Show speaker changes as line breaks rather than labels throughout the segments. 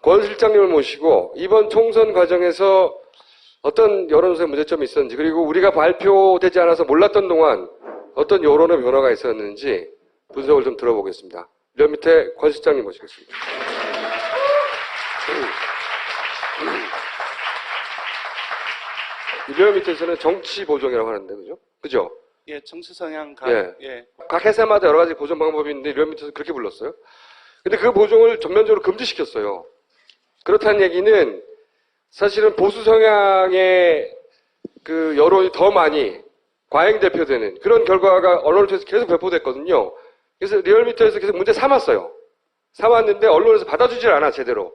권 실장님을 모시고 이번 총선 과정에서 어떤 여론조사의 문제점이 있었는지, 그리고 우리가 발표되지 않아서 몰랐던 동안 어떤 여론의 변화가 있었는지 분석을 좀 들어보겠습니다. 저 밑에 권 실장님 모시겠습니다. 저 밑에서는 정치 보정이라고 하는데, 그죠? 그죠?
예, 정치 성향
예. 각 회사마다 여러 가지 보정 방법이 있는데 저 밑에서 그렇게 불렀어요. 근데 그 보정을 전면적으로 금지시켰어요. 그렇다는 얘기는 사실은 보수 성향의 그 여론이 더 많이 과잉대표되는 그런 결과가 언론을 통해서 계속 배포됐거든요. 그래서 리얼미터에서 계속 문제 삼았어요. 삼았는데 언론에서 받아주질 않아, 제대로.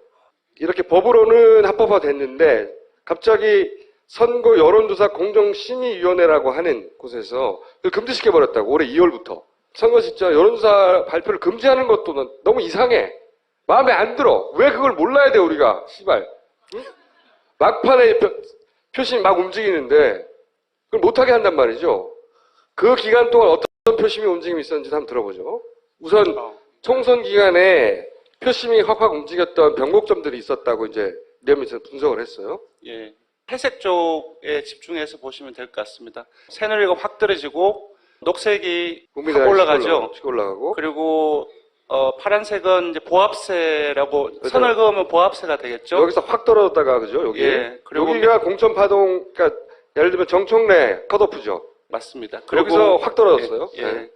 이렇게 법으로는 합법화 됐는데 갑자기 선거 여론조사 공정심의위원회라고 하는 곳에서 그걸 금지시켜버렸다고, 올해 2월부터. 선거 진짜 여론조사 발표를 금지하는 것도 너무 이상해. 마음에 안 들어. 왜 그걸 몰라야 돼, 우리가. 씨발. 응? 막판에 표심이 막 움직이는데 그걸 못하게 한단 말이죠. 그 기간 동안 어떤 표심이 움직임이 있었는지 한번 들어보죠. 우선 총선 기간에 표심이 확확 움직였던 변곡점들이 있었다고 이제 리얼미터에서 분석을 했어요.
예. 회색 쪽에 집중해서 보시면 될 것 같습니다. 새누리가 확 떨어지고 녹색이 확 올라가죠.
올라가고.
그리고 파란색은 이제 보합세라고,
그렇죠.
선을 그으면 보합세가 되겠죠.
여기서 확 떨어졌다가, 그죠? 여기.
예. 그리고
여기가 공천파동, 그러니까 예를 들면 정청래 컷오프죠.
맞습니다.
여기서 확 떨어졌어요.
예.
네.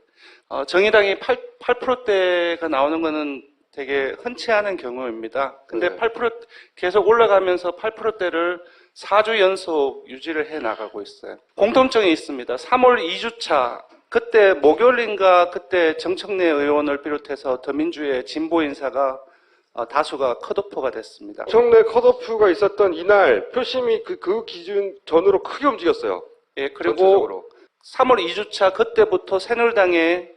정의당이 8%대가 나오는 거는 되게 흔치 않은 경우입니다. 근데
네.
8% 계속 올라가면서 8%대를 4주 연속 유지를 해 나가고 있어요. 공통점이 있습니다. 3월 2주차, 그때 목요일인가 그때 정청래 의원을 비롯해서 더민주의 진보 인사가 다수가 컷오프가 됐습니다.
정청래 컷오프가 있었던 이날 표심이 그 기준 전으로 크게 움직였어요.
예, 그리고
전체적으로.
3월 2주차 그때부터 새누리당의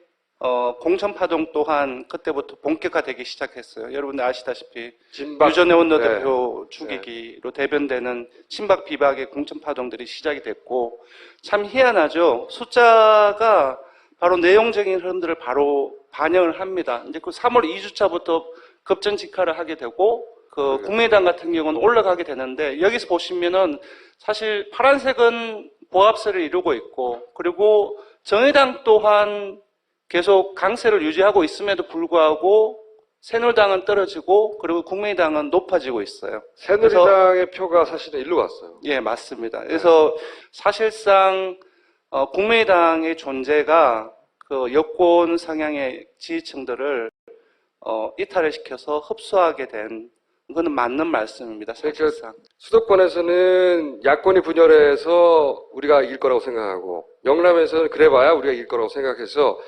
공천파동 또한 그때부터 본격화되기 시작했어요. 여러분들 아시다시피
진박.
유전혜 원내대표
네.
죽이기로 대변되는 친박 비박의 공천파동들이 시작이 됐고, 참 희한하죠. 숫자가 바로 내용적인 흐름들을 바로 반영을 합니다. 이제 그 3월 2주차부터 급전직하를 하게 되고, 그 국민의당 같은 경우는 올라가게 되는데, 여기서 보시면은 사실 파란색은 보합세를 이루고 있고, 그리고 정의당 또한 계속 강세를 유지하고 있음에도 불구하고 새누리당은 떨어지고, 그리고 국민의당은 높아지고 있어요.
새누리당의 표가 사실은 일로 갔어요.
예, 맞습니다. 그래서 사실상 국민의당의 존재가 그 여권 성향의 지지층들을 이탈을 시켜서 흡수하게 된, 그거는 맞는 말씀입니다. 사실상.
그러니까 수도권에서는 야권이 분열해서 우리가 이길 거라고 생각하고, 영남에서는 그래봐야 우리가 이길 거라고 생각해서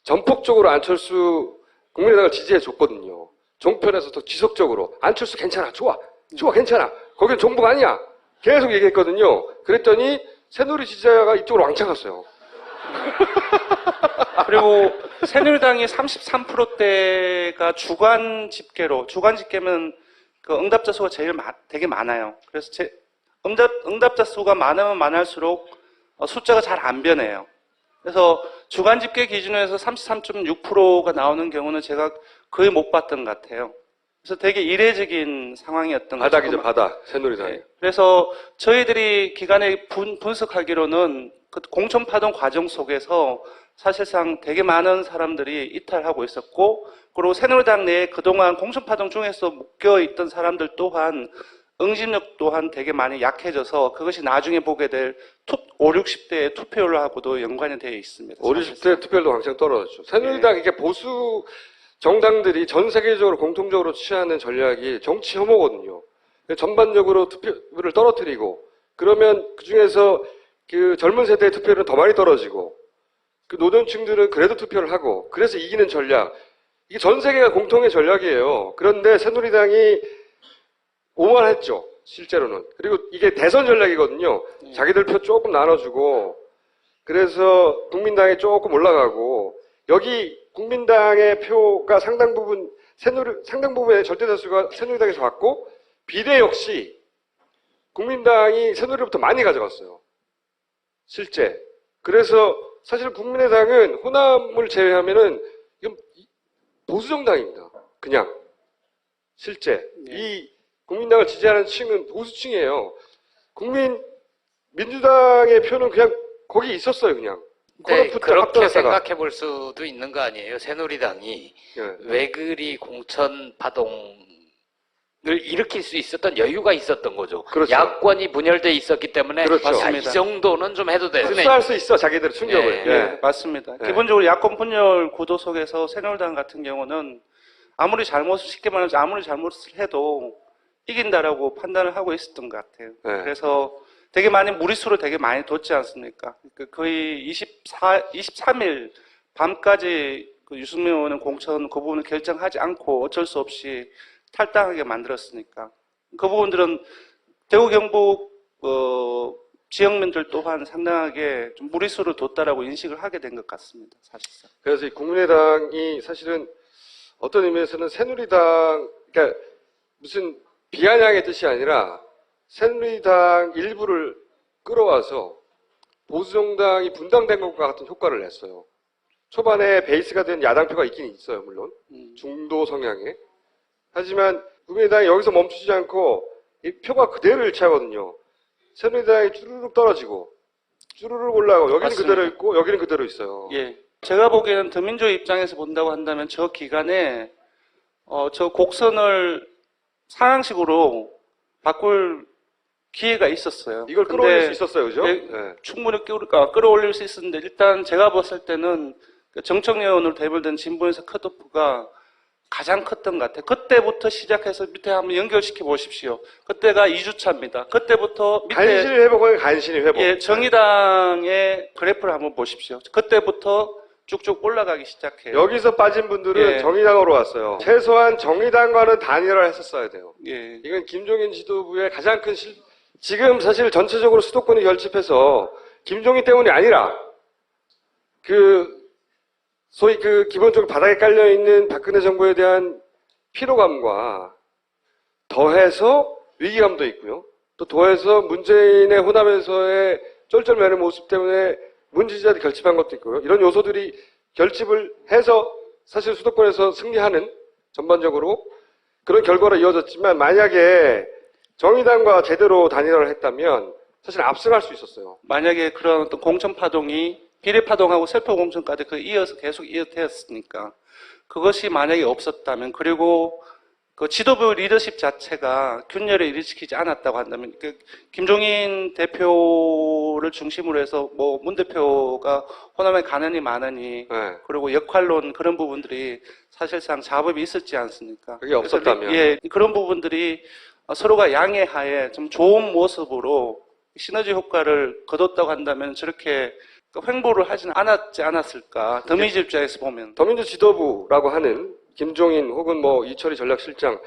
전폭적으로 안철수 국민의당을 지지해 줬거든요. 종편에서도 지속적으로 안철수 괜찮아, 좋아, 괜찮아, 거긴 종북 아니야, 계속 얘기했거든요. 그랬더니 새누리 지지자가 이쪽으로 왕창 갔어요.
그리고 새누리당이 33%대가 주간 집계면 그 응답자 수가 되게 많아요. 그래서 응답자 수가 많으면 많을수록 숫자가 잘 안 변해요. 그래서 주간 집계 기준에서 33.6%가 나오는 경우는 제가 거의 못 봤던 것 같아요. 그래서 되게 이례적인 상황이었던 거죠.
바닥이죠, 바닥. 새누리당이.
네. 그래서 저희들이 기간에 분석하기로는 그 공천파동 과정 속에서 사실상 되게 많은 사람들이 이탈하고 있었고, 그리고 새누리당 내에 그동안 공천파동 중에서 묶여있던 사람들 또한 응집력 또한 되게 많이 약해져서 그것이 나중에 보게 될 5, 60대의 투표율하고도 연관이 되어 있습니다.
5, 60대 투표율도 왕창 떨어졌죠. 새누리당, 이게 보수 정당들이 전 세계적으로 공통적으로 취하는 전략이 정치 혐오거든요. 전반적으로 투표율을 떨어뜨리고, 그러면 그 중에서 그 젊은 세대의 투표율은 더 많이 떨어지고, 그 노년층들은 그래도 투표를 하고, 그래서 이기는 전략. 이게 전 세계가 공통의 전략이에요. 그런데 새누리당이 오만했죠, 실제로는. 그리고 이게 대선 전략이거든요. 자기들 표 조금 나눠주고, 그래서 국민당이 조금 올라가고, 여기 국민당의 표가 상당 부분의 절대다수가 새누리당에서 왔고, 비례 역시 국민당이 새누리로부터 많이 가져갔어요. 실제. 그래서 사실 국민의당은 호남을 제외하면은 이건 보수정당입니다. 그냥. 실제.
네.
이 국민당을 지지하는 층은 보수층이에요. 민주당의 표는 그냥 거기 있었어요, 그냥.
네,
코너프 때
그렇게
확 떨어졌다가.
생각해 볼 수도 있는 거 아니에요. 새누리당이
예.
왜 그리 공천 파동을 일으킬 수 있었던 여유가 있었던 거죠.
그렇죠.
야권이 분열돼 있었기 때문에
그렇죠.
야, 이
맞습니다.
정도는 좀 해도 돼.
흡수할 수 있어, 자기들 충격을.
예.
네, 맞습니다.
네.
기본적으로 야권 분열 구도 속에서 새누리당 같은 경우는 쉽게 말하면 아무리 잘못을 해도 이긴다라고 판단을 하고 있었던 것 같아요.
네.
그래서 무리수를 되게 많이 뒀지 않습니까? 거의 23일 밤까지 그 유승민 의원은 공천 그 부분을 결정하지 않고 어쩔 수 없이 탈당하게 만들었으니까. 그 부분들은 대구 경북 지역민들 또한 상당하게 좀 무리수를 뒀다라고 인식을 하게 된 것 같습니다. 사실상.
그래서 이 국민의당이 사실은 어떤 의미에서는 새누리당, 그러니까 무슨 비아냥의 뜻이 아니라 새누리당 일부를 끌어와서 보수정당이 분당된 것과 같은 효과를 냈어요. 초반에 베이스가 된 야당표가 있긴 있어요, 물론. 중도 성향의. 하지만 국민의당이 여기서 멈추지 않고 이 표가 그대로 일치하거든요. 새누리당이 쭈르륵 떨어지고 쭈르륵 올라가고 여기는
맞습니다.
그대로 있고 여기는 그대로 있어요.
예. 제가 보기에는 더민주 입장에서 본다고 한다면 저 기간에 저 곡선을 상향식으로 바꿀 기회가 있었어요.
이걸
근데
끌어올릴 수 있었어요, 그죠?
예,
네.
충분히 끌어올릴 수 있었는데 일단 제가 봤을 때는 정청래 의원으로 대별된 진보에서 컷오프가 가장 컸던 것 같아요. 그때부터 시작해서 밑에 한번 연결시켜 보십시오. 그때가 2주차입니다. 그때부터 밑에
간신히 회복은 간신히 회복.
예, 정의당의 그래프를 한번 보십시오. 그때부터 쭉쭉 올라가기 시작해요.
여기서 빠진 분들은
예.
정의당으로 왔어요. 최소한 정의당과는 단일화를 했었어야 돼요.
예.
이건 김종인 지도부의 가장 큰 지금 사실 전체적으로 수도권이 결집해서 김종인 때문이 아니라 소위 기본적으로 바닥에 깔려있는 박근혜 정부에 대한 피로감과 더해서 위기감도 있고요. 또 더해서 문재인의 호남에서의 쩔쩔매는 모습 때문에 문지지자들이 결집한 것도 있고요. 이런 요소들이 결집을 해서 사실 수도권에서 승리하는 전반적으로 그런 결과로 이어졌지만 만약에 정의당과 제대로 단일화를 했다면 사실 압승할 수 있었어요.
만약에 그런 어떤 공천 파동이 비례 파동하고 세포 공천까지 이어서 계속 이어되었으니까 그것이 만약에 없었다면 그리고 그 지도부 리더십 자체가 균열을 일으키지 않았다고 한다면 김종인 대표를 중심으로 해서 문 대표가 호남에 가느니 마느니
네.
그리고 역할론 그런 부분들이 사실상 잡음이 있었지 않습니까?
그게 없었다면.
그래서 예, 그런 부분들이 서로가 양해하에 좀 좋은 모습으로 시너지 효과를 거뒀다고 한다면 저렇게 횡보를 하지는 않았을까? 더민주 입장에서 보면.
더민주 지도부라고 하는 김종인 혹은 이철희 전략실장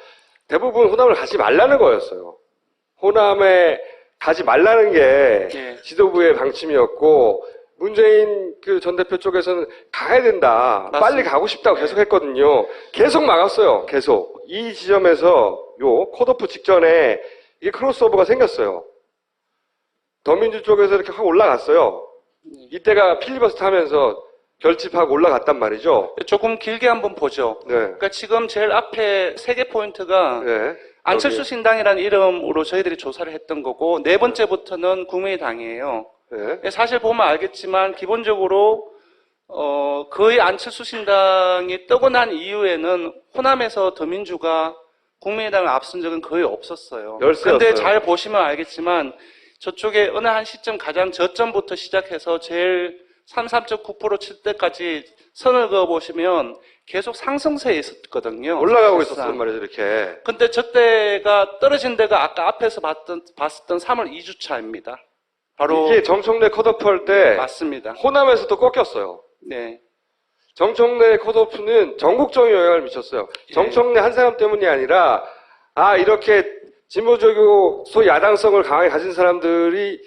대부분 호남을 가지 말라는 거였어요. 호남에 가지 말라는 게
예.
지도부의 방침이었고 문재인 전 대표 쪽에서는 가야 된다.
맞습니다.
빨리 가고 싶다고 계속 했거든요. 계속 막았어요. 계속. 이 지점에서 컷오프 직전에 이게 크로스오버가 생겼어요. 더민주 쪽에서 이렇게 확 올라갔어요. 이때가 필리버스터 하면서 결집하고 올라갔단 말이죠.
조금 길게 한번 보죠.
네.
그러니까 지금 제일 앞에 3개 포인트가
네.
안철수
여기.
신당이라는 이름으로 저희들이 조사를 했던 거고 네 번째부터는 국민의당이에요.
네.
사실 보면 알겠지만 기본적으로 거의 안철수 신당이 뜨고 난 이후에는 호남에서 더민주가 국민의당을 앞선 적은 거의 없었어요.
열세였어요.
그런데 잘 보시면 알겠지만 저쪽에 어느 한 시점 가장 저점부터 시작해서 제일 33.9% 칠 때까지 선을 그어보시면 계속 상승세에 있었거든요.
올라가고
사실상.
있었단 말이죠, 이렇게.
근데 저때가 떨어진 데가 아까 앞에서 봤었던 3월 2주차입니다. 바로
이게 정청래 컷오프 할 때
맞습니다.
호남에서 또 꺾였어요.
네.
정청래 컷오프는 전국적인 영향을 미쳤어요.
예.
정청래 한 사람 때문이 아니라 이렇게 진보적이고 소위 야당성을 강하게 가진 사람들이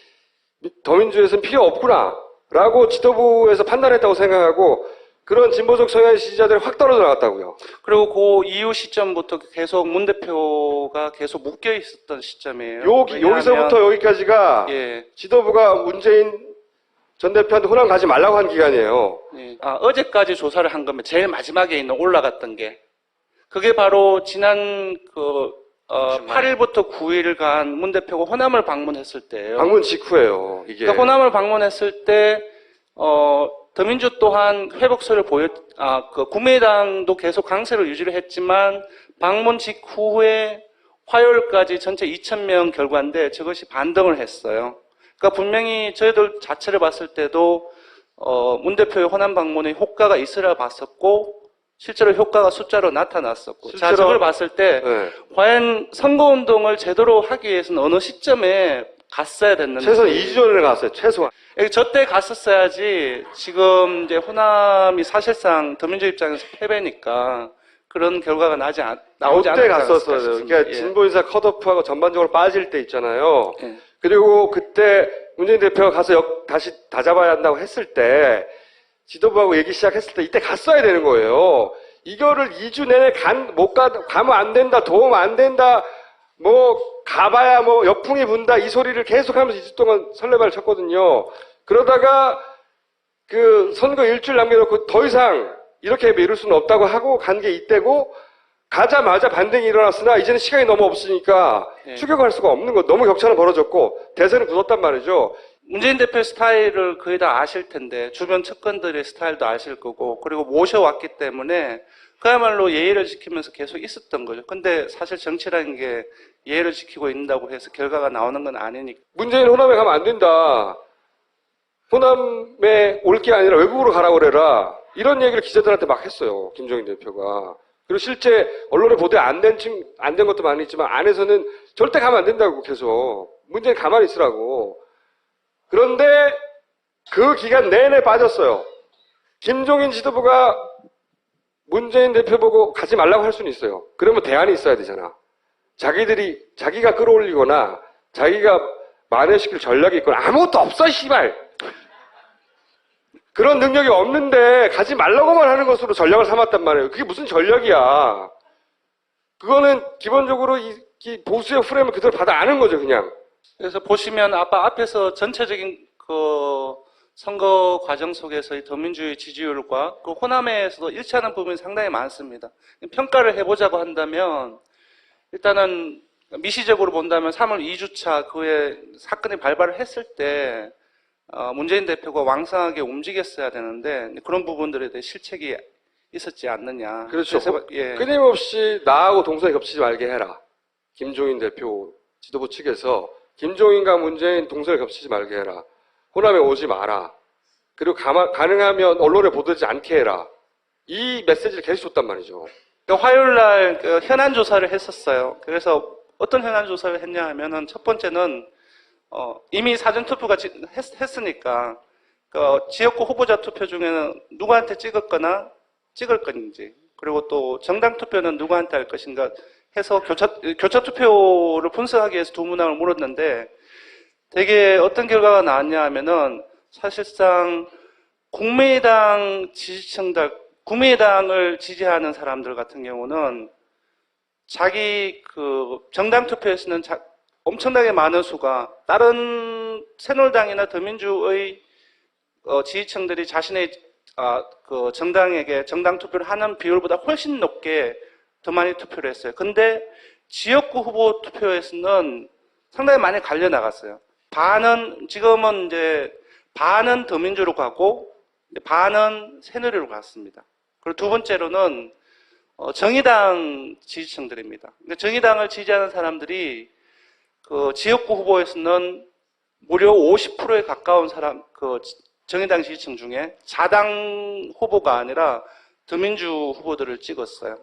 더민주에서는 필요 없구나 라고 지도부에서 판단했다고 생각하고 그런 진보적 성향의 지지자들이 확 떨어져 나갔다고요.
그리고 그 이후 시점부터 계속 문 대표가 계속 묶여 있었던 시점이에요.
여기서부터 여기까지가
예.
지도부가 문재인 전 대표한테 호남 가지 말라고 한 기간이에요.
예. 어제까지 조사를 한 거면 제일 마지막에 있는 올라갔던 게 그게 바로 지난
주말.
8일부터 9일간 문 대표가 호남을 방문했을 때예요.
방문 직후에요, 이게.
그러니까 호남을 방문했을 때 더민주 또한 회복세를 국민의당도 계속 강세를 유지를 했지만 방문 직후에 화요일까지 전체 2,000명 결과인데 저것이 반등을 했어요. 그러니까 분명히 저희들 자체를 봤을 때도 문 대표의 호남 방문에 효과가 있으라 봤었고 실제로 효과가 숫자로 나타났었고 자, 저걸 봤을 때
네.
과연 선거운동을 제대로 하기 위해서는 어느 시점에 갔어야 됐는데
최소한 2주 전에 갔어요, 최소한.
저때 갔었어야지 지금 이제 호남이 사실상 더민주 입장에서 패배니까 그런 결과가 나오지
그때
않았어요.
갔었어요. 그러니까 진보인사 컷오프하고 전반적으로 빠질 때 있잖아요.
예.
그리고 그때 문재인 대표가 가서 다시 다잡아야 한다고 했을 때 지도부하고 얘기 시작했을 때 이때 갔어야 되는 거예요. 이거를 2주 내내 가면 안 된다, 도움 안 된다, 가봐야 역풍이 분다, 이 소리를 계속 하면서 2주 동안 설레발을 쳤거든요. 그러다가 그 선거 일주일 남겨놓고 더 이상 이렇게 미룰 수는 없다고 하고 간 게 이때고 가자마자 반등이 일어났으나 이제는 시간이 너무 없으니까
네.
추격할 수가 없는 거. 너무 격차는 벌어졌고 대세는 굳었단 말이죠.
문재인 대표 스타일을 거의 다 아실 텐데 주변 측근들의 스타일도 아실 거고 그리고 모셔왔기 때문에 그야말로 예의를 지키면서 계속 있었던 거죠. 근데 사실 정치라는 게 예의를 지키고 있다고 해서 결과가 나오는 건 아니니까.
문재인 호남에 가면 안 된다. 호남에 올 게 아니라 외국으로 가라고 그래라. 이런 얘기를 기자들한테 막 했어요. 김종인 대표가. 그리고 실제 언론에 보도에 안 된 것도 많이 있지만 안에서는 절대 가면 안 된다고 계속. 문재인 가만히 있으라고. 그런데 그 기간 내내 빠졌어요. 김종인 지도부가 문재인 대표 보고 가지 말라고 할 수는 있어요. 그러면 대안이 있어야 되잖아. 자기가 끌어올리거나 자기가 만회시킬 전략이 있거나 아무것도 없어, 씨발. 그런 능력이 없는데 가지 말라고만 하는 것으로 전략을 삼았단 말이에요. 그게 무슨 전략이야. 그거는 기본적으로 이 보수의 프레임을 그대로 받아 아는 거죠, 그냥.
그래서 보시면 앞에서 전체적인 그 선거 과정 속에서의 더민주의 지지율과 그 호남에서도 일치하는 부분이 상당히 많습니다. 평가를 해보자고 한다면 일단은 미시적으로 본다면 3월 2주차 그에 사건이 발발을 했을 때 문재인 대표가 왕성하게 움직였어야 되는데 그런 부분들에 대해 실책이 있었지 않느냐.
그렇죠.
그래서, 예.
끊임없이 나하고 동선에 겹치지 말게 해라. 김종인 대표 지도부 측에서 김종인과 문재인 동선에 겹치지 말게 해라. 호남에 오지 마라. 그리고 가능하면 언론에 보도되지 않게 해라. 이 메시지를 계속 줬단 말이죠.
그러니까 화요일 날 현안 조사를 했었어요. 그래서 어떤 현안 조사를 했냐 하면은 첫 번째는 이미 사전 투표가 했으니까 지역구 후보자 투표 중에는 누구한테 찍을 건지 그리고 또 정당 투표는 누구한테 할 것인가 해서 교차 투표를 분석하기 위해서 두 문항을 물었는데 되게 어떤 결과가 나왔냐 하면은 사실상 국민의당 국민의당을 지지하는 사람들 같은 경우는 자기 정당 투표에서는 엄청나게 많은 수가 다른 새누리당이나 더민주의 지지층들이 자신의 정당에게 정당 투표를 하는 비율보다 훨씬 높게 더 많이 투표를 했어요. 근데 지역구 후보 투표에서는 상당히 많이 갈려 나갔어요. 지금은 이제 반은 더민주로 가고 반은 새누리로 갔습니다. 그리고 두 번째로는 정의당 지지층들입니다. 정의당을 지지하는 사람들이 지역구 후보에서는 무려 50%에 가까운 정의당 지지층 중에 자당 후보가 아니라 더민주 후보들을 찍었어요.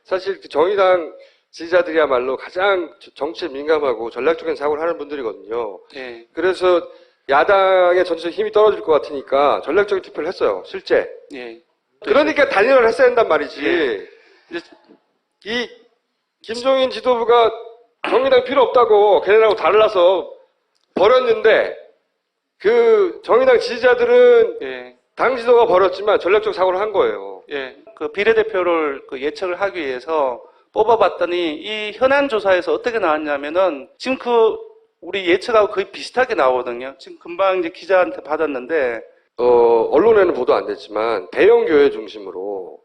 사실 정의당 지지자들이야말로 가장 정치에 민감하고 전략적인 사고를 하는 분들이거든요.
네.
그래서 야당의 전체적 힘이 떨어질 것 같으니까 전략적인 투표를 했어요, 실제.
예.
그러니까 단일화를 했어야 한단 말이지.
예.
이 김종인 지도부가 정의당 필요 없다고 걔네하고 달라서 버렸는데 그 정의당 지지자들은
예.
당 지도가 버렸지만 전략적 사고를 한 거예요.
예. 비례대표를 예측을 하기 위해서 뽑아봤더니 이 현안 조사에서 어떻게 나왔냐면은 지금 우리 예측하고 거의 비슷하게 나오거든요. 지금 금방 이제 기자한테 받았는데
언론에는 보도 안 됐지만 대형 교회 중심으로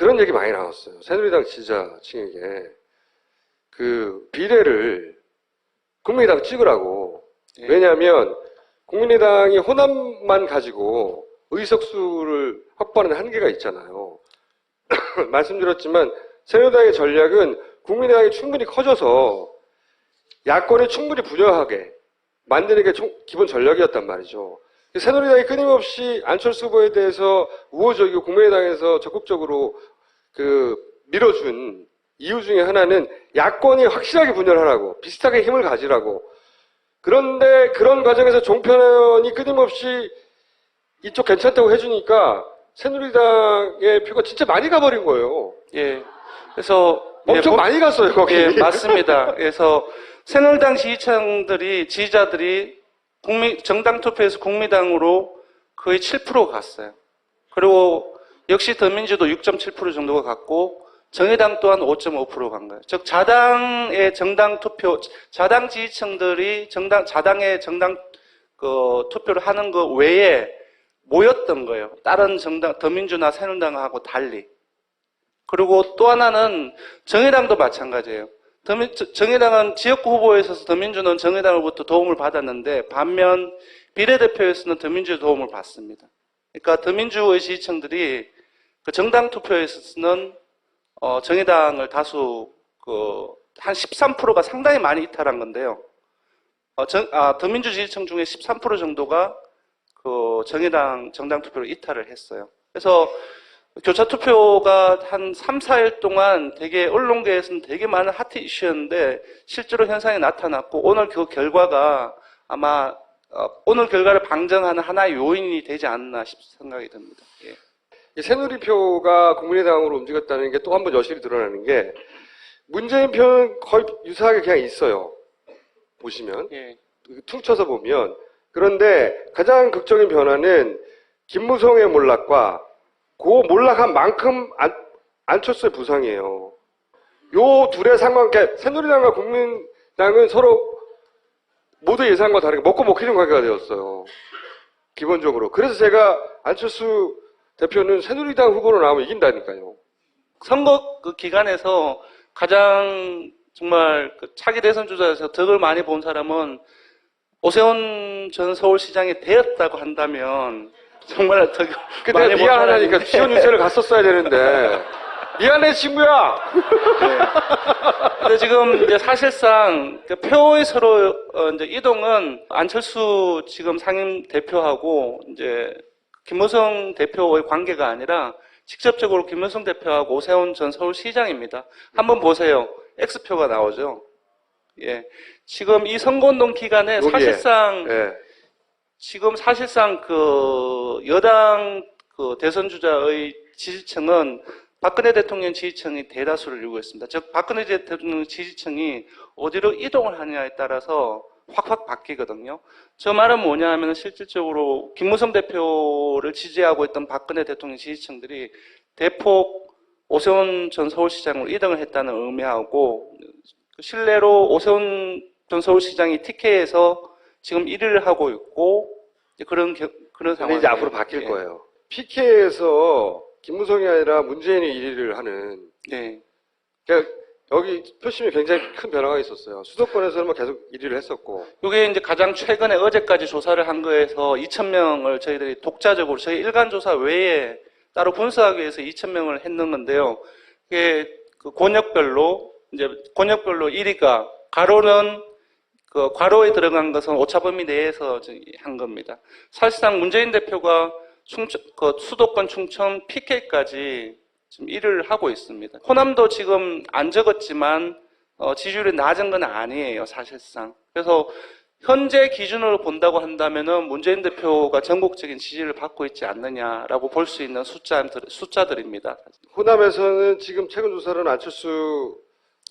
그런 얘기 많이 나왔어요. 새누리당 지지자층에게 그 비례를 국민의당 찍으라고.
예.
왜냐하면 국민의당이 호남만 가지고 의석수를 확보하는 한계가 있잖아요. 말씀드렸지만 새누리당의 전략은 국민의당이 충분히 커져서 야권이 충분히 부여하게 만드는 게 기본 전략이었단 말이죠. 새누리당이 끊임없이 안철수 후보에 대해서 우호적이고 국민의당에서 적극적으로 밀어준 이유 중에 하나는 야권이 확실하게 분열하라고, 비슷하게 힘을 가지라고. 그런데 그런 과정에서 종편이 끊임없이 이쪽 괜찮다고 해주니까 새누리당의 표가 진짜 많이 가버린 거예요.
예. 그래서
엄청 많이 갔어요, 거기.
예, 맞습니다. 그래서 새누리당 지지자들이 정당 투표에서 국민당으로 거의 7% 갔어요. 그리고 역시 더민주도 6.7% 정도가 갔고 정의당 또한 5.5% 간 거예요. 즉 자당의 정당 투표, 자당 지지층들이 자당의 정당 투표를 하는 거 외에 모였던 거예요. 다른 정당, 더민주나 새누리당하고 달리. 그리고 또 하나는 정의당도 마찬가지예요. 정의당은 지역구 후보에 있어서 더민주는 정의당으로부터 도움을 받았는데 반면 비례대표에서는 더민주의 도움을 받습니다. 그러니까 더민주의 지지층들이 그 정당 투표에 있어서는 정의당을 다수 한 13%가 상당히 많이 이탈한 건데요. 더민주 지지층 중에 13% 정도가 정의당 정당 투표로 이탈을 했어요. 그래서 교차 투표가 한 3, 4일 동안 되게 언론계에서는 되게 많은 핫 이슈였는데 실제로 현상이 나타났고 오늘 그 결과가 아마 오늘 결과를 방증하는 하나의 요인이 되지 않나 생각이 듭니다. 예.
이 새누리표가 국민의당으로 움직였다는 게 또 한 번 여실히 드러나는 게 문재인 표는 거의 유사하게 그냥 있어요. 보시면.
예.
퉁쳐서 보면. 그런데 가장 극적인 변화는 김무성의 몰락과 그 몰락한 만큼 안철수의 부상이에요. 요 둘의 상관, 그러니까 새누리당과 국민당은 서로 모두 예상과 다르게 먹고 먹히는 관계가 되었어요. 기본적으로. 그래서 제가 안철수 대표는 새누리당 후보로 나오면 이긴다니까요.
선거 기간에서 가장 정말 차기 대선 주자에서 덕을 많이 본 사람은 오세훈 전 서울시장이 되었다고 한다면 정말 덕을
근데
많이 본
미안하니까
사람인데.
지원 유세를 갔었어야 되는데 미안해 친구야.
근데 지금 이제 사실상 표의 서로 이제 이동은 안철수 지금 상임 대표하고 이제 김무성 대표의 관계가 아니라 직접적으로 김무성 대표하고 오세훈 전 서울시장입니다. 한번 보세요. X표가 나오죠. 예. 지금 이 선거운동 기간에
여기에.
사실상
예.
지금 사실상 여당 대선 주자의 지지층은 박근혜 대통령 지지층이 대다수를 이루고 있습니다. 즉 박근혜 대통령 지지층이 어디로 이동을 하느냐에 따라서 확확 바뀌거든요. 저 말은 뭐냐 하면 실질적으로 김무성 대표를 지지하고 있던 박근혜 대통령 지지층들이 대폭 오세훈 전 서울시장으로 이동을 했다는 의미하고 실내로 오세훈 전 서울시장이 TK에서 지금 1위를 하고 있고 그런 상황이
이제 앞으로 바뀔 거예요. PK에서 김무성이 아니라 문재인이 1위를 하는.
네.
그러니까 여기 표심이 굉장히 큰 변화가 있었어요. 수도권에서는 계속 1위를 했었고.
이게 이제 가장 최근에 어제까지 조사를 한 거에서 2,000명을 저희들이 독자적으로 저희 일간 조사 외에 따로 분석하기 위해서 2,000명을 했는 건데요. 이게 권역별로 1위가 가로는 괄호에 들어간 것은 오차범위 내에서 한 겁니다. 사실상 문재인 대표가 수도권 충청 PK까지 지금 1위를 하고 있습니다. 호남도 지금 안 적었지만 지지율이 낮은 건 아니에요, 사실상. 그래서 현재 기준으로 본다고 한다면은 문재인 대표가 전국적인 지지를 받고 있지 않느냐라고 볼 수 있는 숫자들입니다.
호남에서는 지금 최근 조사로는 안철수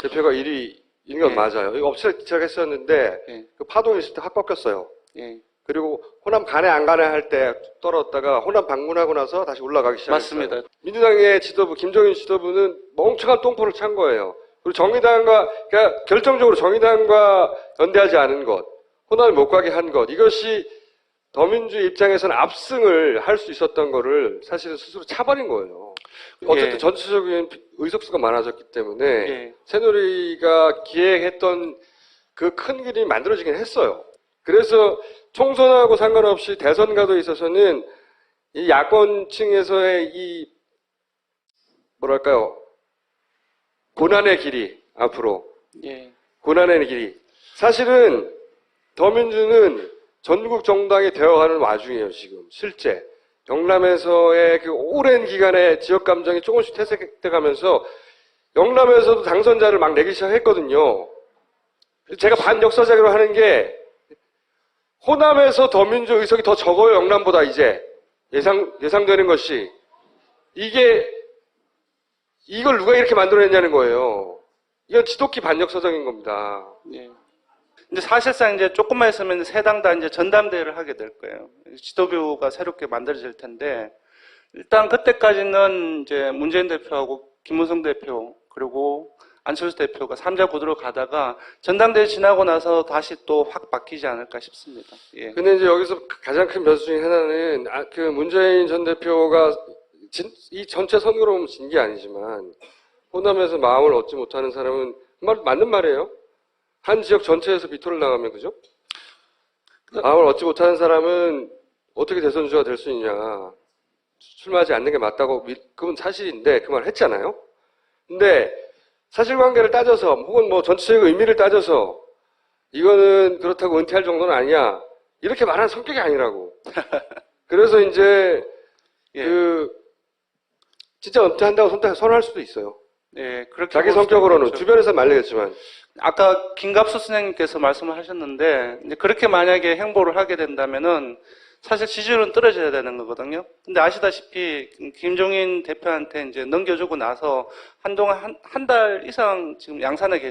대표가 1위인 건
예.
맞아요. 이거 업체 시작했었는데
예.
그 파동이 있을 때 확 바뀌었어요.
예.
그리고 호남 가네 안 가네 할 때 떨어졌다가 호남 방문하고 나서 다시 올라가기 시작했어요.
맞습니다.
민주당의 지도부 김종인 지도부는 멍청한 똥포를 찬 거예요. 그리고 정의당과 그러니까 결정적으로 정의당과 연대하지 않은 것, 호남을 못 가게 한 것, 이것이 더민주 입장에서는 압승을 할 수 있었던 거를 사실은 스스로 차버린 거예요. 어쨌든
예.
전체적인 의석수가 많아졌기 때문에
예.
새누리가 기획했던 그 큰 그림이 만들어지긴 했어요. 그래서 총선하고 상관없이 대선 가도에 있어서는 이 야권층에서의 이 뭐랄까요 고난의 길이 앞으로
예.
고난의 길이 사실은 더민주는 전국 정당이 되어가는 와중이에요. 지금 실제 영남에서의 그 오랜 기간의 지역 감정이 조금씩 퇴색돼가면서 영남에서도 당선자를 막 내기 시작했거든요. 제가 반역사적으로 하는 게 호남에서 더민주 의석이 더 적어요. 영남보다 이제 예상되는 것이 이걸 누가 이렇게 만들어냈냐는 거예요. 이건 지독히 반역사적인 겁니다.
예. 근데 사실상 이제 조금만 있으면 세 당 다 이제 전당대회를 하게 될 거예요. 지도부가 새롭게 만들어질 텐데, 일단 그때까지는 이제 문재인 대표하고 김무성 대표, 그리고 안철수 대표가 3자 구도로 가다가 전당대회 지나고 나서 다시 또 확 바뀌지 않을까 싶습니다. 예.
근데 이제 여기서 가장 큰 변수 중에 하나는 그 문재인 전 대표가 이 전체 선거로 보면 진 게 아니지만 호남에서 마음을 얻지 못하는 사람은 맞는 말이에요. 한 지역 전체에서 비토를 당하면 그죠? 마음을 얻지 못하는 사람은 어떻게 대선 주자가 될 수 있냐. 출마하지 않는 게 맞다고 그건 사실인데 그 말 했잖아요. 근데 사실관계를 따져서 혹은 뭐 전체적 의미를 따져서 이거는 그렇다고 은퇴할 정도는 아니야. 이렇게 말하는 성격이 아니라고. 그래서 이제
예.
진짜 은퇴한다고 선언할 수도 있어요.
예, 그렇게
자기
볼 수도
성격으로는
있겠죠.
주변에서 말리겠지만
아까 김갑수 선생님께서 말씀을 하셨는데, 이제 그렇게 만약에 행보를 하게 된다면은 사실 지지율은 떨어져야 되는 거거든요. 근데 아시다시피 김종인 대표한테 이제 넘겨주고 나서 한동안 한 달 이상 지금 양산에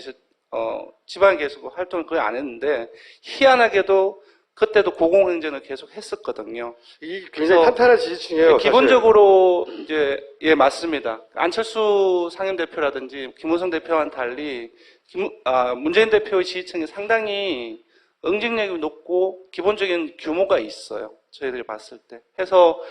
지방에 계시고 활동을 거의 안 했는데, 희한하게도 그때도 고공행진을 계속 했었거든요.
이게 굉장히 탄탄한 지지층이에요.
기본적으로 이제 예 맞습니다. 안철수 상임대표라든지 김무성 대표와는 달리 문재인 대표의 지지층이 상당히 응징력이 높고 기본적인 규모가 있어요. 저희들이 봤을 때. 해서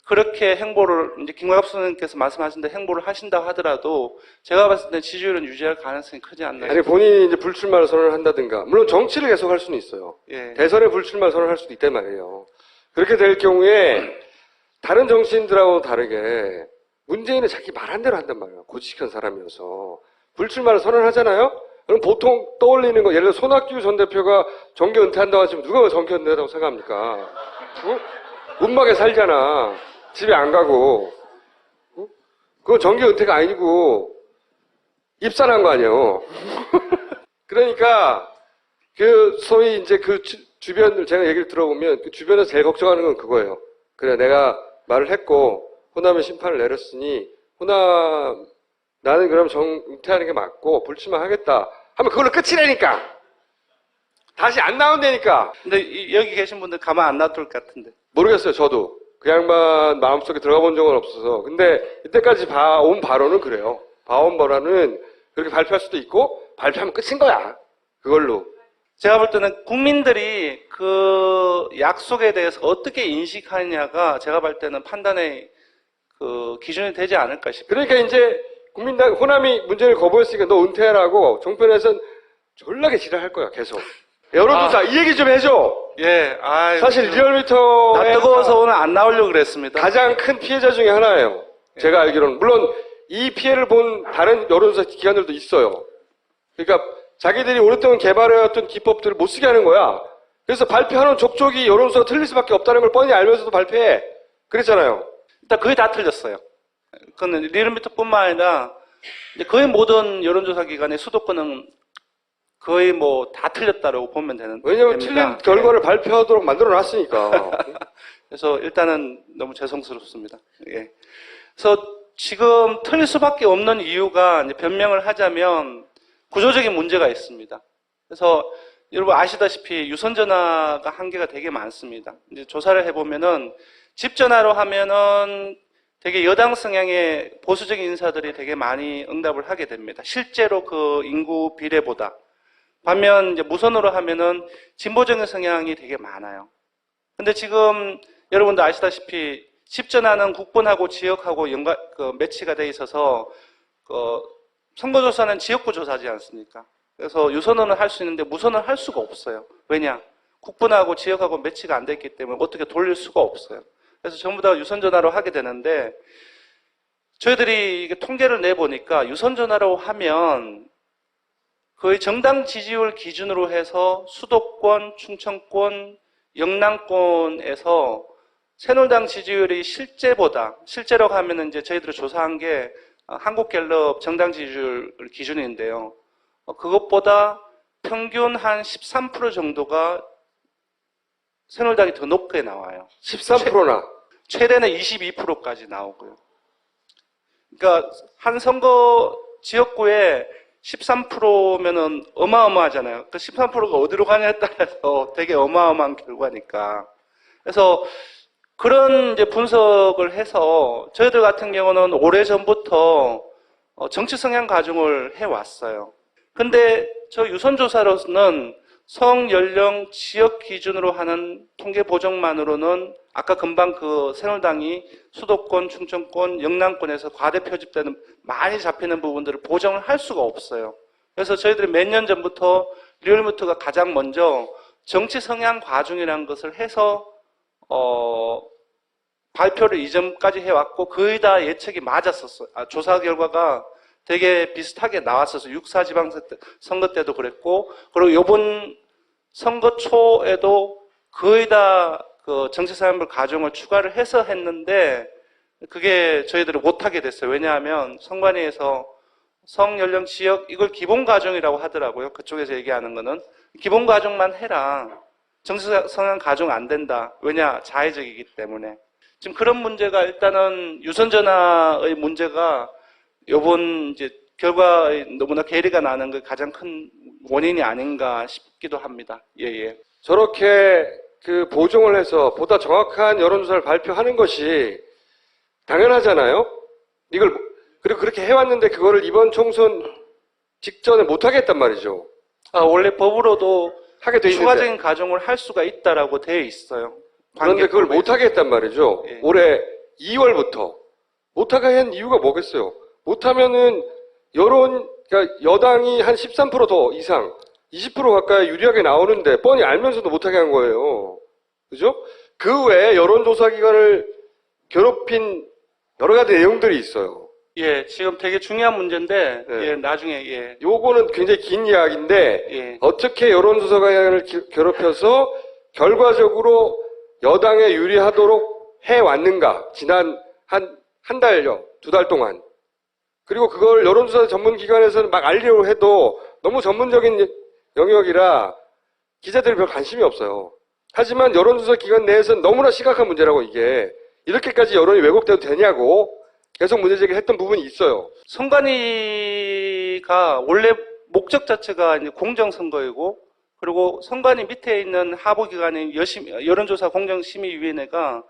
그렇게 행보를 이제 김갑수 선생님께서 말씀하신 데 행보를 하신다 하더라도 제가 봤을 때 지지율은 유지할 가능성이 크지 않나요?
아니 본인이 이제 불출마를 선언을 한다든가 물론 정치를 계속 할 수는 있어요.
예.
대선에 불출마를 선언할 수도 있단 말이에요. 그렇게 될 경우에 다른 정치인들하고 다르게 문재인은 자기 말한 대로 한단 말이에요. 고지식한 사람이어서 불출마를 선언하잖아요. 그럼 보통 떠올리는 거 예를 들어 손학규 전 대표가 정계 은퇴한다고 하시면 누가 정계 은퇴한다고 생각합니까? 응? 문막에 살잖아. 집에 안 가고. 응? 그건 정계 은퇴가 아니고 입산한 거 아니에요. 그러니까 그 소위 이제 그 주변을 제가 얘기를 들어보면 그 주변에서 제일 걱정하는 건 그거예요. 그래 내가 말을 했고 호남에 심판을 내렸으니 호남 나는 그럼 은퇴하는 게 맞고 불출마하겠다 하면 그걸로 끝이라니까. 다시 안 나온다니까.
근데 여기 계신 분들 가만 안 놔둘 것 같은데.
모르겠어요. 저도 그 양반 마음속에 들어가 본 적은 없어서. 근데 이때까지 봐온 바로는 그래요. 봐온 바로는 그렇게 발표할 수도 있고 발표하면 끝인 거야. 그걸로.
제가 볼 때는 국민들이 그 약속에 대해서 어떻게 인식하느냐가 제가 볼 때는 판단의 그 기준이 되지 않을까 싶어요.
그러니까 이제 국민당 호남이 문제를 거부했으니까 너 은퇴하라고 정권에서는 졸라게 지랄할 거야. 계속. 여론조사 이 얘기 좀 해줘.
예,
사실 리얼미터에
나 뜨거워서 오늘 안 나오려고 그랬습니다.
가장 큰 피해자 중에 하나예요. 제가 알기로는. 물론 이 피해를 본 다른 여론조사 기관들도 있어요. 그러니까 자기들이 오랫동안 개발해왔던 기법들을 못 쓰게 하는 거야. 그래서 발표하는 족족이 여론조사가 틀릴 수밖에 없다는 걸 뻔히 알면서도 발표해. 그랬잖아요.
일단 거의 다 틀렸어요. 그건 리얼미터뿐만 아니라 이제 거의 모든 여론조사 기관의 수도권은 거의 뭐 다 틀렸다라고 보면 되는.
왜냐면
됩니다.
틀린 결과를 발표하도록 만들어 놨으니까.
그래서 일단은 너무 죄송스럽습니다. 예. 그래서 지금 틀릴 수밖에 없는 이유가 이제 변명을 하자면 구조적인 문제가 있습니다. 그래서 여러분 아시다시피 유선전화가 한계가 되게 많습니다. 이제 조사를 해보면은 집전화로 하면은 되게 여당 성향의 보수적인 인사들이 되게 많이 응답을 하게 됩니다. 실제로 그 인구 비례보다. 반면 이제 무선으로 하면은 진보적인 성향이 되게 많아요. 근데 지금 여러분도 아시다시피 집전화는 국본하고 지역하고 매치가 돼 있어서 선거조사는 지역구 조사지 않습니까? 그래서 유선언을 할 수 있는데 무선을 할 수가 없어요. 왜냐? 국본하고 지역하고 매치가 안 돼 있기 때문에 어떻게 돌릴 수가 없어요. 그래서 전부 다 유선전화로 하게 되는데 저희들이 이게 통계를 내보니까 유선전화로 하면 거의 정당 지지율 기준으로 해서 수도권, 충청권, 영남권에서 새누리당 지지율이 실제로 하면은 이제 저희들이 조사한 게 한국갤럽 정당 지지율 기준인데요. 그것보다 평균 한 13% 정도가 새누리당이 더 높게 나와요.
13%나.
최대는 22%까지 나오고요. 그러니까 한 선거 지역구에 13%면은 어마어마하잖아요. 그 13%가 어디로 가냐에 따라서 되게 어마어마한 결과니까. 그래서 그런 이제 분석을 해서 저희들 같은 경우는 오래전부터 정치 성향 가중을 해왔어요. 근데 저 유선조사로는 성, 연령, 지역 기준으로 하는 통계 보정만으로는 아까 금방 그 새누리당이 수도권, 충청권, 영남권에서 과대 표집되는 많이 잡히는 부분들을 보정을 할 수가 없어요. 그래서 저희들이 몇 년 전부터 리얼미터가 가장 먼저 정치 성향 과중이라는 것을 해서 발표를 이전까지 해왔고 거의 다 예측이 맞았었어요. 조사 결과가 되게 비슷하게 나왔어서 6.4 지방선거 때도 그랬고 그리고 이번 선거 초에도 거의 다 그 정치사연별 가중을 추가를 해서 했는데 그게 저희들이 못하게 됐어요. 왜냐하면 선관위에서 성, 연령, 지역 이걸 기본 가중이라고 하더라고요. 그쪽에서 얘기하는 거는 기본 가중만 해라. 정치성향 가중 안 된다. 왜냐? 자의적이기 때문에. 지금 그런 문제가 일단은 유선전화의 문제가 요번 이제 결과에 너무나 괴리가 나는 게 가장 큰 원인이 아닌가 싶기도 합니다. 예.
저렇게 그 보정을 해서 보다 정확한 여론조사를 발표하는 것이 당연하잖아요. 그리고 그렇게 해왔는데 그거를 이번 총선 직전에 못 하겠단 말이죠.
원래 법으로도
하게 돼 있는데.
추가적인 가중을 할 수가 있다라고 되어 있어요.
그런데 그걸 못 하겠단 말이죠.
예.
올해 2월부터 못하게 한 이유가 뭐겠어요? 못하면은 그러니까 여당이 한 13% 이상 20% 가까이 유리하게 나오는데 뻔히 알면서도 못하게 한 거예요. 그죠? 그 외에 여론조사 기관을 괴롭힌 여러 가지 내용들이 있어요.
예, 지금 되게 중요한 문제인데,
예.
예, 나중에, 예.
요거는 굉장히 긴 이야기인데,
예.
어떻게 여론조사 기관을 괴롭혀서 결과적으로 여당에 유리하도록 해왔는가. 지난 한 달여, 2달 동안. 그리고 그걸 여론조사 전문기관에서는 막 알리려고 해도 너무 전문적인 영역이라 기자들이 별 관심이 없어요. 하지만 여론조사 기관 내에서는 너무나 심각한 문제라고 이게 이렇게까지 여론이 왜곡돼도 되냐고 계속 문제제기를 했던 부분이 있어요.
선관위가 원래 목적 자체가 이제 공정선거이고 그리고 선관위 밑에 있는 하부기관인 여론조사 공정심의위원회가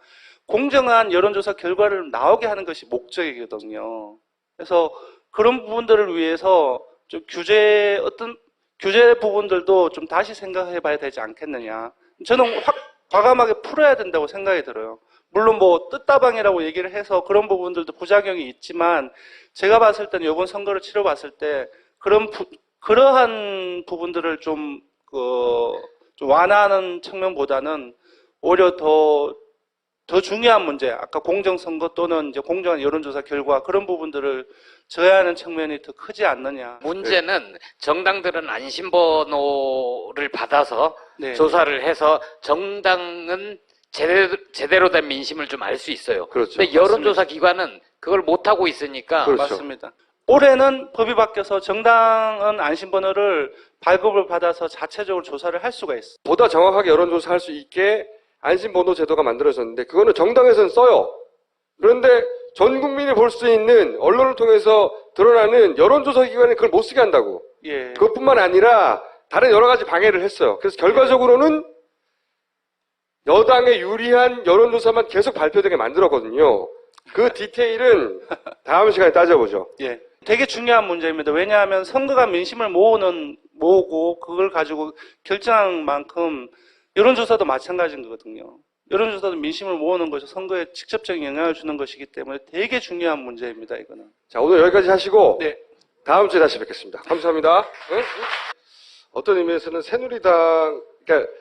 공정한 여론조사 결과를 나오게 하는 것이 목적이거든요. 그래서 그런 부분들을 위해서 좀 규제 부분들도 좀 다시 생각해 봐야 되지 않겠느냐. 저는 과감하게 풀어야 된다고 생각이 들어요. 물론 뭐 뜻다방이라고 얘기를 해서 그런 부분들도 부작용이 있지만 제가 봤을 때는 이번 선거를 치러봤을 때 그러한 부분들을 좀 완화하는 측면보다는 오히려 더 중요한 문제, 아까 공정선거 또는 이제 공정한 여론조사 결과 그런 부분들을 저해하는 측면이 더 크지 않느냐.
문제는 정당들은 안심번호를 받아서
네.
조사를 해서 정당은 제대로 된 민심을 좀 알 수 있어요.
그렇죠.
근데 여론조사 기관은 그걸 못하고 있으니까
그렇죠.
맞습니다. 올해는 법이 바뀌어서 정당은 안심번호를 발급을 받아서 자체적으로 조사를 할 수가 있어요.
보다 정확하게 여론조사 할 수 있게 안심번호 제도가 만들어졌는데 그거는 정당에서는 써요. 그런데 전 국민이 볼 수 있는 언론을 통해서 드러나는 여론조사 기관이 그걸 못 쓰게 한다고.
예.
그것뿐만 아니라 다른 여러 가지 방해를 했어요. 그래서 결과적으로는 여당에 유리한 여론조사만 계속 발표되게 만들었거든요. 그 디테일은 다음 시간에 따져보죠.
예. 되게 중요한 문제입니다. 왜냐하면 선거가 민심을 모으고 그걸 가지고 결정한 만큼 여론조사도 마찬가지인 거거든요. 여론조사도 민심을 모으는 것이 선거에 직접적인 영향을 주는 것이기 때문에 되게 중요한 문제입니다, 이거는.
자, 오늘 여기까지 하시고
네.
다음 주에 다시 뵙겠습니다. 감사합니다. 응? 어떤 의미에서는 새누리당, 그러니까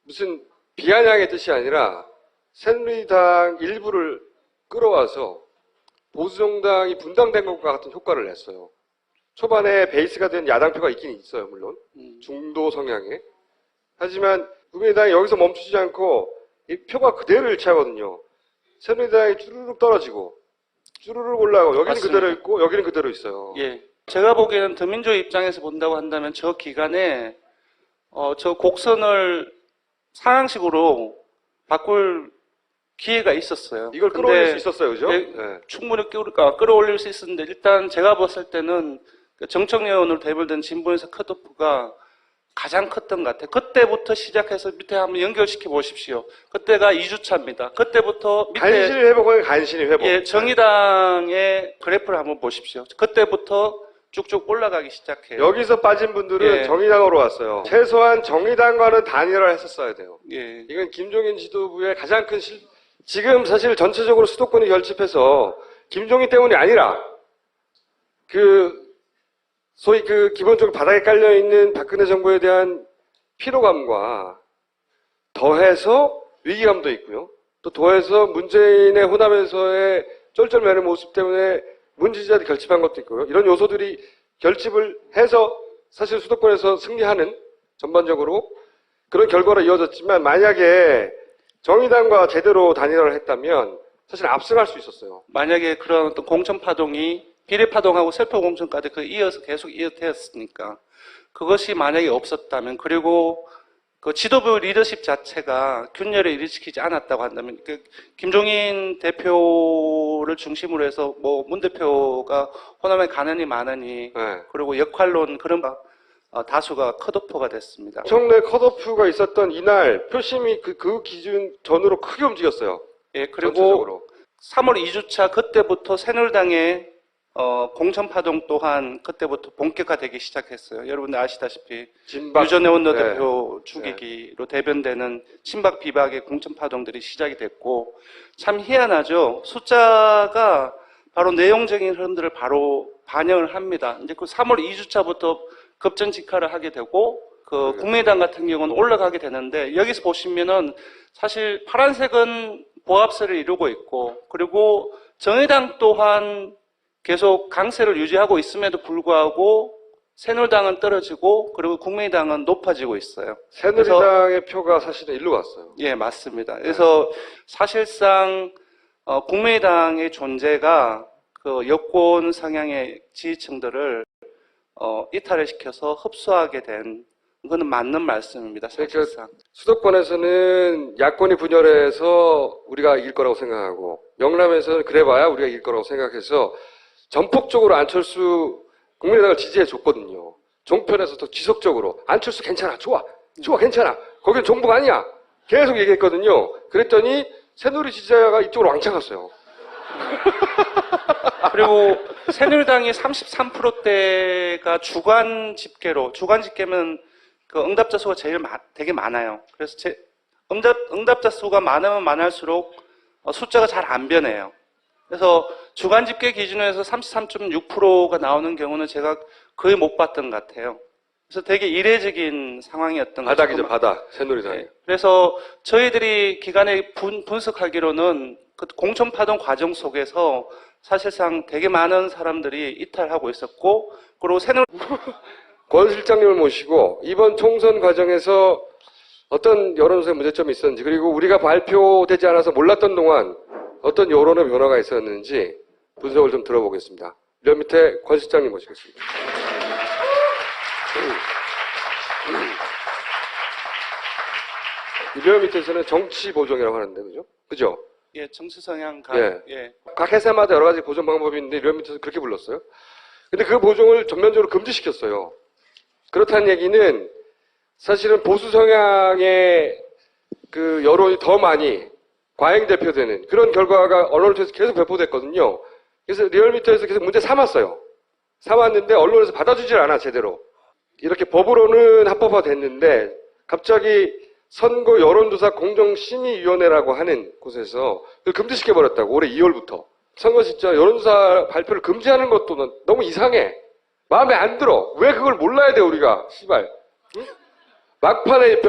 무슨 비아냥의 뜻이 아니라 새누리당 일부를 끌어와서 보수정당이 분당된 것과 같은 효과를 냈어요. 초반에 베이스가 된 야당표가 있긴 있어요, 물론. 중도 성향의. 하지만 국민의당이 여기서 멈추지 않고 이 표가 그대로 일치하거든요. 새누리당이 쭈르륵 떨어지고 쭈르륵 올라가고 여기는
맞습니다.
그대로 있고 여기는 그대로 있어요.
예. 제가 보기에는 더민주 입장에서 본다고 한다면 저 기간에 저 곡선을 상향식으로 바꿀 기회가 있었어요.
이걸
근데
끌어올릴 수 있었어요, 그죠?
예,
네.
충분히 끌어올릴 수 있었는데 일단 제가 봤을 때는 정청래 의원으로 대별된 진보에서 컷오프가 가장 컸던 것 같아요. 그때부터 시작해서 밑에 한번 연결시켜 보십시오. 그때가 2주차입니다. 그때부터 밑에
간신히 회복은 간신히 회복.
예, 정의당의 그래프를 한번 보십시오. 그때부터 쭉쭉 올라가기 시작해요.
여기서 빠진 분들은
예.
정의당으로 왔어요. 최소한 정의당과는 단일화를 했었어야 돼요.
예.
이건 김종인 지도부의 가장 큰 지금 사실 전체적으로 수도권이 결집해서 김종인 때문이 아니라 소위 기본적으로 바닥에 깔려있는 박근혜 정부에 대한 피로감과 더해서 위기감도 있고요. 또 더해서 문재인의 호남에서의 쩔쩔매는 모습 때문에 문지지자들이 결집한 것도 있고요. 이런 요소들이 결집을 해서 사실 수도권에서 승리하는 전반적으로 그런 결과로 이어졌지만 만약에 정의당과 제대로 단일화를 했다면 사실 압승할 수 있었어요.
만약에 그런 어떤 공천 파동이 비례파동하고 세포 공천까지 이어서 계속 이어되었으니까 그것이 만약에 없었다면 그리고 그 지도부 리더십 자체가 균열을 일으키지 않았다고 한다면 김종인 대표를 중심으로 해서 문 대표가 호남에 가느니 마느니
네.
그리고 역할론 그런 다수가 컷오프가 됐습니다.
청래 컷오프가 있었던 이날 표심이 그 기준 전으로 크게 움직였어요.
예, 그리고
전체적으로.
3월 2주차 그때부터 새누리당의 공천 파동 또한 그때부터 본격화되기 시작했어요. 여러분들 아시다시피
진박.
유전혜
네.
원내대표 죽이기로 대변되는 친박 비박의 공천 파동들이 시작이 됐고 참 희한하죠. 숫자가 바로 내용적인 흐름들을 바로 반영을 합니다. 이제 그 3월 2주차부터 급전직하를 하게 되고 국민의당 같은 경우는 올라가게 되는데 여기서 보시면은 사실 파란색은 보합세를 이루고 있고 그리고 정의당 또한 계속 강세를 유지하고 있음에도 불구하고 새누리당은 떨어지고 그리고 국민의당은 높아지고 있어요.
새누리당의 표가 사실은 일로 갔어요.
예, 맞습니다. 그래서 사실상 국민의당의 존재가 그 여권 성향의 지지층들을 이탈을 시켜서 흡수하게 된 그거는 맞는 말씀입니다. 사실상.
수도권에서는 야권이 분열해서 우리가 이길 거라고 생각하고 영남에서는 그래봐야 우리가 이길 거라고 생각해서 전폭적으로 안철수 국민의당을 지지해 줬거든요. 종편에서 더 지속적으로 안철수 괜찮아, 좋아, 괜찮아. 거긴 정부가 아니야. 계속 얘기했거든요. 그랬더니 새누리 지지자가 이쪽으로 왕창 갔어요.
그리고 새누리당이 33%대가 주간 집계면 그 응답자 수가 되게 많아요. 그래서 응답자 수가 많으면 많을수록 숫자가 잘 안 변해요. 그래서 주간 집계 기준에서 33.6%가 나오는 경우는 제가 거의 못 봤던 것 같아요. 그래서 되게 이례적인 상황이었던 것 같아요.
바닥이죠, 바닥. 새누리당이.
네. 그래서 저희들이 기간에 분석하기로는 그 공천 파동 과정 속에서 사실상 되게 많은 사람들이 이탈하고 있었고, 그리고
권 실장님을 모시고 이번 총선 과정에서 어떤 여론조사에 문제점이 있었는지 그리고 우리가 발표되지 않아서 몰랐던 동안 어떤 여론의 변화가 있었는지 분석을 좀 들어보겠습니다. 몇 밑에 권 실장님 모시겠습니다. 몇 밑에서는 정치 보정이라고 하는데 그죠?
예, 정치 성향
예. 각 회사마다 여러 가지 보정 방법이 있는데 몇 밑에서 그렇게 불렀어요. 근데 그 보정을 전면적으로 금지시켰어요. 그렇다는 얘기는 사실은 보수 성향의 그 여론이 더 많이 과잉대표되는 그런 결과가 언론을 통해서 계속 배포됐거든요. 그래서 리얼미터에서 계속 문제 삼았어요. 삼았는데 언론에서 받아주질 않아 제대로. 이렇게 법으로는 합법화 됐는데 갑자기 선거 여론조사 공정심의위원회라고 하는 곳에서 그걸 금지시켜버렸다고, 올해 2월부터. 선거 진짜 여론조사 발표를 금지하는 것도 너무 이상해. 마음에 안 들어. 왜 그걸 몰라야 돼, 우리가. 씨발. 응? 막판에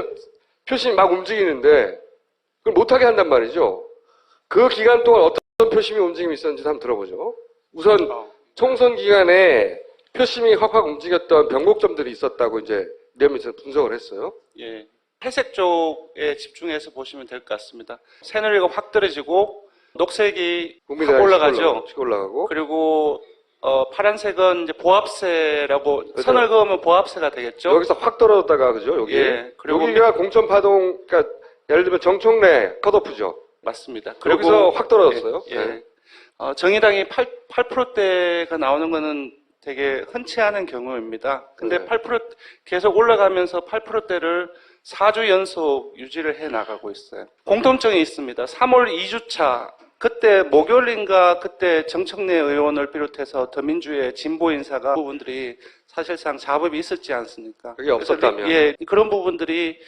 표심이 막 움직이는데 그걸 못하게 한단 말이죠. 그 기간 동안 어떤 표심이 움직임이 있었는지 한번 들어보죠. 우선 총선 기간에 표심이 확확 움직였던 변곡점들이 있었다고 이제 리얼미터에서 분석을 했어요.
예. 회색 쪽에 집중해서 보시면 될 것 같습니다. 새누리가 확 떨어지고 녹색이 확 올라가죠.
치고 올라가고.
그리고 파란색은 이제 보합세라고
그렇죠.
선을 그으면 보합세가 되겠죠.
여기서 확 떨어졌다가 그죠? 여기.
예. 그리고
여기가 공천 파동, 그러니까 예를 들면 정청래 컷오프죠.
맞습니다.
여기서 확 떨어졌어요.
예, 예.
네.
정의당이 8%대가 나오는 거는 되게 흔치 않은 경우입니다. 근데
네.
8% 계속 올라가면서 8%대를 4주 연속 유지를 해 나가고 있어요. 공통점이 있습니다. 3월 2주차 그때 목요일인가 그때 정청래 의원을 비롯해서 더민주의 진보 인사가 부분들이 사실상 잡음이 있었지 않습니까?
그게 없었다면.
그래서, 예, 그런 부분들이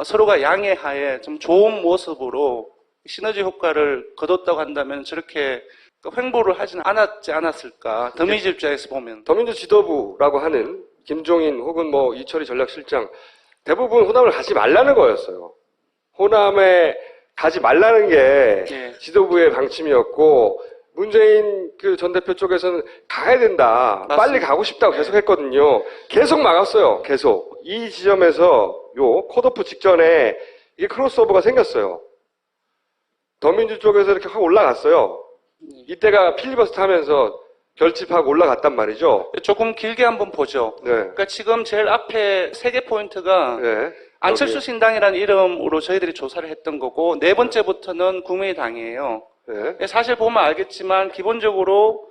서로가 양해하에 좀 좋은 모습으로 시너지 효과를 거뒀다고 한다면 저렇게 횡보를 하진 않았지 않았을까? 더민주 입장에서 보면.
더민주 지도부라고 하는 김종인 혹은 뭐 이철희 전략실장 대부분 호남을 가지 말라는 거였어요. 호남에 가지 말라는 게
예.
지도부의 방침이었고 문재인 그 전 대표 쪽에서는 가야 된다.
맞습니다.
빨리 가고 싶다고 계속 했거든요. 계속 막았어요. 계속. 이 지점에서 요 컷오프 직전에 이게 크로스오버가 생겼어요. 더민주 쪽에서 이렇게 확 올라갔어요. 이때가 필리버스터 하면서 결집하고 올라갔단 말이죠.
조금 길게 한번 보죠.
네.
그러니까 지금 제일 앞에 3개 포인트가
네.
안철수
여기.
신당이라는 이름으로 저희들이 조사를 했던 거고 네 번째부터는 국민의당이에요.
네.
사실 보면 알겠지만 기본적으로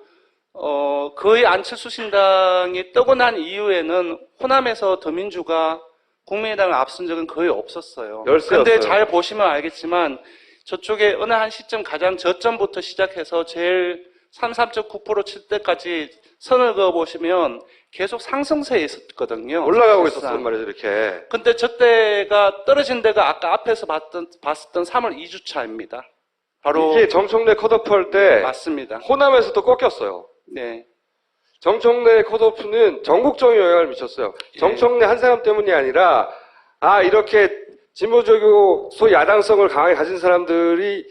거의 안철수 신당이 뜨고 난 이후에는 호남에서 더민주가 국민의당을 앞선 적은 거의 없었어요.
열세였어요.
그런데 잘 보시면 알겠지만 저쪽에 어느 한 시점 가장 저점부터 시작해서 제일 33.9% 칠 때까지 선을 그어보시면 계속 상승세에 있었거든요.
올라가고
사실상.
있었단 말이죠, 이렇게.
근데 저때가 떨어진 데가 아까 앞에서 봤었던 3월 2주차입니다. 바로
이게 정청래 컷오프 할 때
맞습니다.
호남에서 또 꺾였어요.
네.
정청래 컷오프는 전국적인 영향을 미쳤어요.
예.
정청래 한 사람 때문이 아니라 이렇게 진보적이고 소야당성을 강하게 가진 사람들이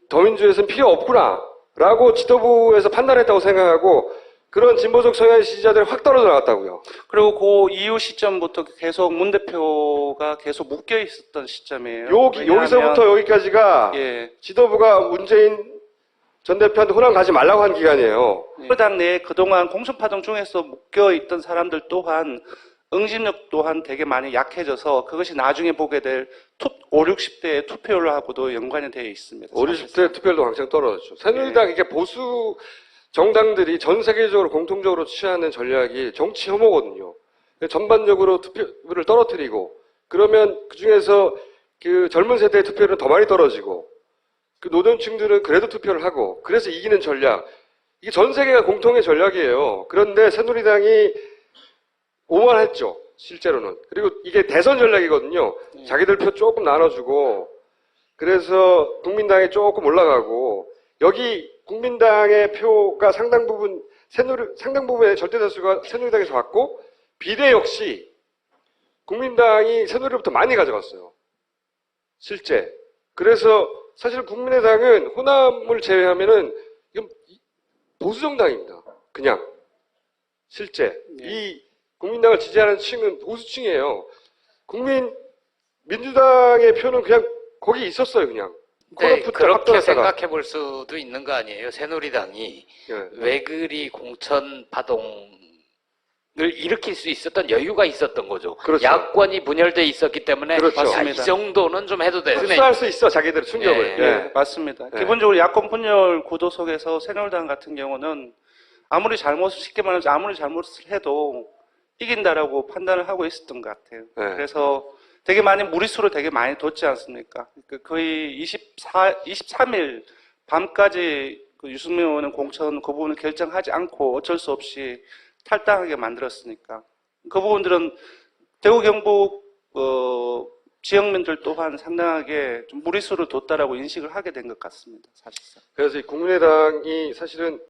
더민주에서는 필요 없구나 라고 지도부에서 판단했다고 생각하고 그런 진보적 성향의 지지자들이 확 떨어져 나갔다고요.
그리고 그 이후 시점부터 계속 문 대표가 계속 묶여 있었던 시점이에요.
여기서부터 여기까지가
예.
지도부가 문재인 전 대표한테 호남 가지 말라고 한 기간이에요.
당 내에 그동안 공천파동 중에서 묶여 있던 사람들 또한 응집력 또한 되게 많이 약해져서 그것이 나중에 보게 될 5, 60대의 투표율하고도 연관이 되어 있습니다.
5, 60대 투표율도 왕창 떨어졌죠. 새누리당 이게 보수 정당들이 전 세계적으로 공통적으로 취하는 전략이 정치 혐오거든요. 전반적으로 투표율을 떨어뜨리고 그러면 그 중에서 그 젊은 세대의 투표율은 더 많이 떨어지고 그 노년층들은 그래도 투표를 하고 그래서 이기는 전략. 이게 전 세계가 공통의 전략이에요. 그런데 새누리당이 오만했죠. 실제로는. 그리고 이게 대선 전략이거든요. 자기들 표 조금 나눠주고 그래서 국민당이 조금 올라가고 여기 국민당의 표가 상당 부분의 절대다수가 새누리당에서 왔고 비례 역시 국민당이 새누리로부터 많이 가져갔어요. 실제. 그래서 사실 국민의당은 호남을 제외하면은 이건 보수정당입니다. 그냥. 실제. 이 국민당을 지지하는 층은 보수층이에요. 민주당의 표는 그냥 거기 있었어요, 그냥.
네, 그렇게 생각해 볼 수도 있는 거 아니에요. 새누리당이
네.
왜 그리 공천 파동을 일으킬 수 있었던 여유가 있었던 거죠.
그렇죠.
야권이 분열돼 있었기 때문에
그렇죠.
이 정도는 좀 해도 돼.
흡수할 수 있어, 자기들의 충격을.
네.
예, 맞습니다.
네.
기본적으로 야권 분열 구도 속에서 새누리당 같은 경우는 쉽게 말하면 아무리 잘못을 해도 이긴다라고 판단을 하고 있었던 것 같아요.
네.
그래서 되게 무리수를 되게 많이 뒀지 않습니까? 거의 23일 밤까지 그 유승민 의원은 공천 그 부분을 결정하지 않고 어쩔 수 없이 탈당하게 만들었으니까. 그 부분들은 대구 경북 지역민들 또한 상당하게 좀 무리수를 뒀다라고 인식을 하게 된 것 같습니다. 사실상.
그래서 이 국민의당이 사실은